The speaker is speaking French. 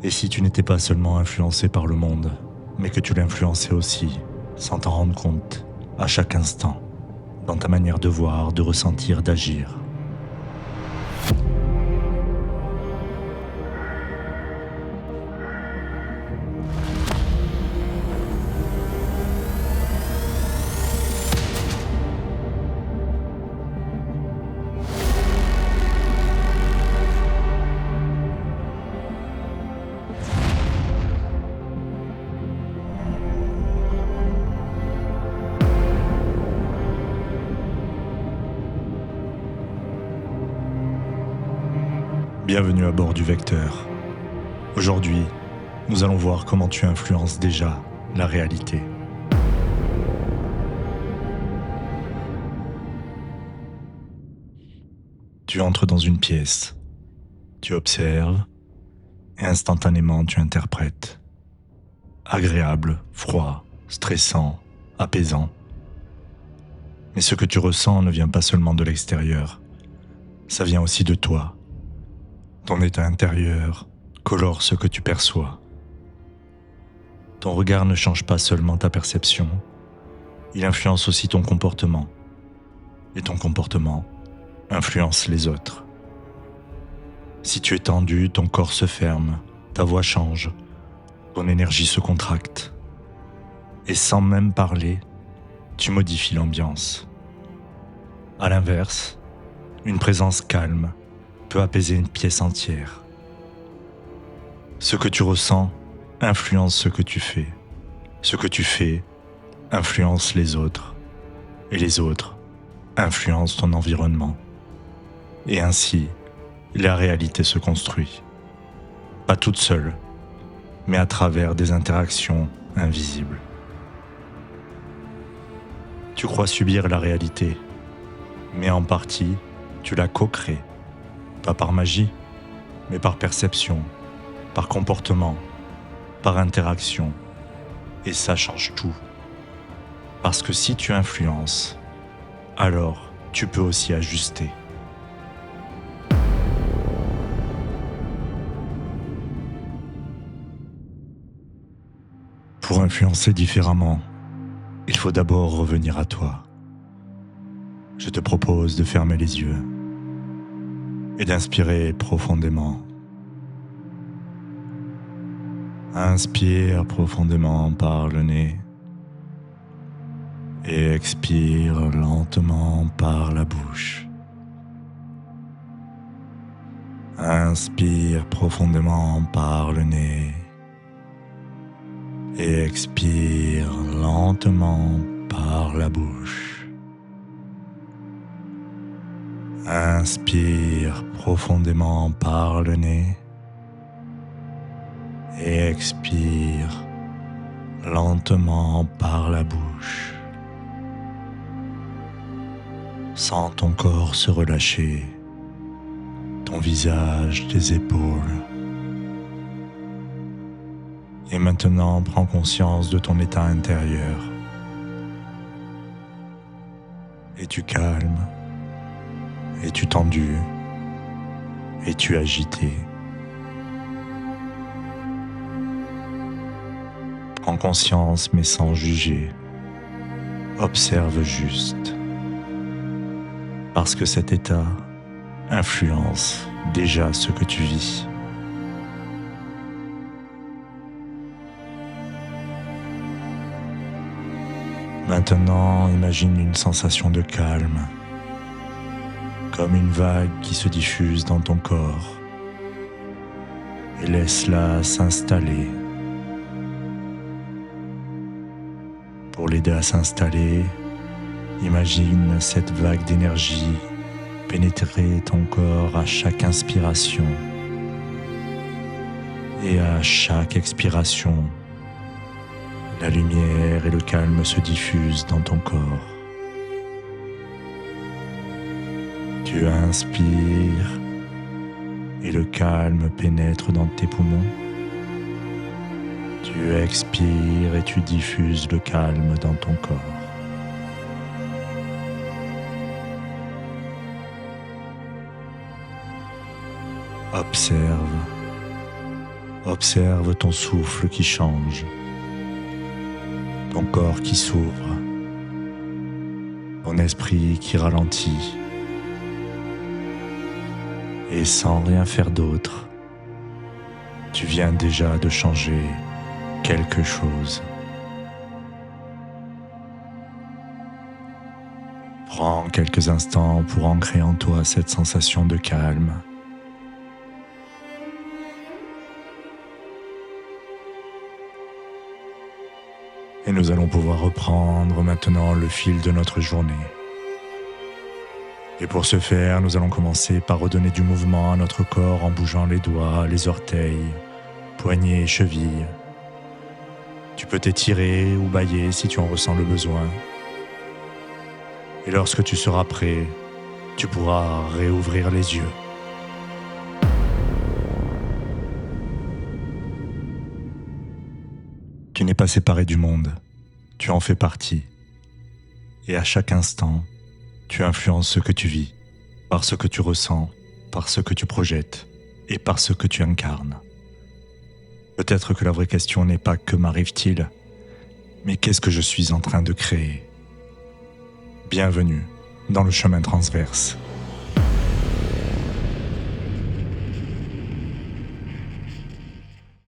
Et si tu n'étais pas seulement influencé par le monde, mais que tu l'influençais aussi, sans t'en rendre compte, à chaque instant, dans ta manière de voir, de ressentir, d'agir. Bienvenue à bord du Vecteur. Aujourd'hui, nous allons voir comment tu influences déjà la réalité. Tu entres dans une pièce, tu observes et instantanément tu interprètes. Agréable, froid, stressant, apaisant. Mais ce que tu ressens ne vient pas seulement de l'extérieur, ça vient aussi de toi. Ton état intérieur colore ce que tu perçois. Ton regard ne change pas seulement ta perception, il influence aussi ton comportement. Et ton comportement influence les autres. Si tu es tendu, ton corps se ferme, ta voix change, ton énergie se contracte. Et sans même parler, tu modifies l'ambiance. À l'inverse, une présence calme peut apaiser une pièce entière. Ce que tu ressens influence ce que tu fais. Ce que tu fais influence les autres. Et les autres influencent ton environnement. Et ainsi, la réalité se construit. Pas toute seule, mais à travers des interactions invisibles. Tu crois subir la réalité, mais en partie, tu la co-crées. Pas par magie, mais par perception, par comportement, par interaction. Et ça change tout. Parce que si tu influences, alors tu peux aussi ajuster. Pour influencer différemment, il faut d'abord revenir à toi. Je te propose de fermer les yeux et d'inspirer profondément. Inspire profondément par le nez et expire lentement par la bouche. Inspire profondément par le nez et expire lentement par la bouche. Inspire profondément par le nez et expire lentement par la bouche. Sens ton corps se relâcher, ton visage, tes épaules. Et maintenant, prends conscience de ton état intérieur. Es-tu calme? Es-tu tendu? Es-tu agité? Prends conscience mais sans juger. Observe juste. Parce que cet état influence déjà ce que tu vis. Maintenant, imagine une sensation de calme, comme une vague qui se diffuse dans ton corps, et laisse-la s'installer. Pour l'aider à s'installer, imagine cette vague d'énergie pénétrer ton corps à chaque inspiration et à chaque expiration. La lumière et le calme se diffusent dans ton corps. Tu inspires et le calme pénètre dans tes poumons. Tu expires et tu diffuses le calme dans ton corps. Observe Observe ton souffle qui change, ton corps qui s'ouvre, ton esprit qui ralentit. Et sans rien faire d'autre, tu viens déjà de changer quelque chose. Prends quelques instants pour ancrer en toi cette sensation de calme. Et nous allons pouvoir reprendre maintenant le fil de notre journée. Et pour ce faire, nous allons commencer par redonner du mouvement à notre corps en bougeant les doigts, les orteils, poignets et chevilles. Tu peux t'étirer ou bâiller si tu en ressens le besoin. Et lorsque tu seras prêt, tu pourras réouvrir les yeux. Tu n'es pas séparé du monde, tu en fais partie. Et à chaque instant, tu influences ce que tu vis, par ce que tu ressens, par ce que tu projettes et par ce que tu incarnes. Peut-être que la vraie question n'est pas que m'arrive-t-il, mais qu'est-ce que je suis en train de créer ? Bienvenue dans le chemin transverse.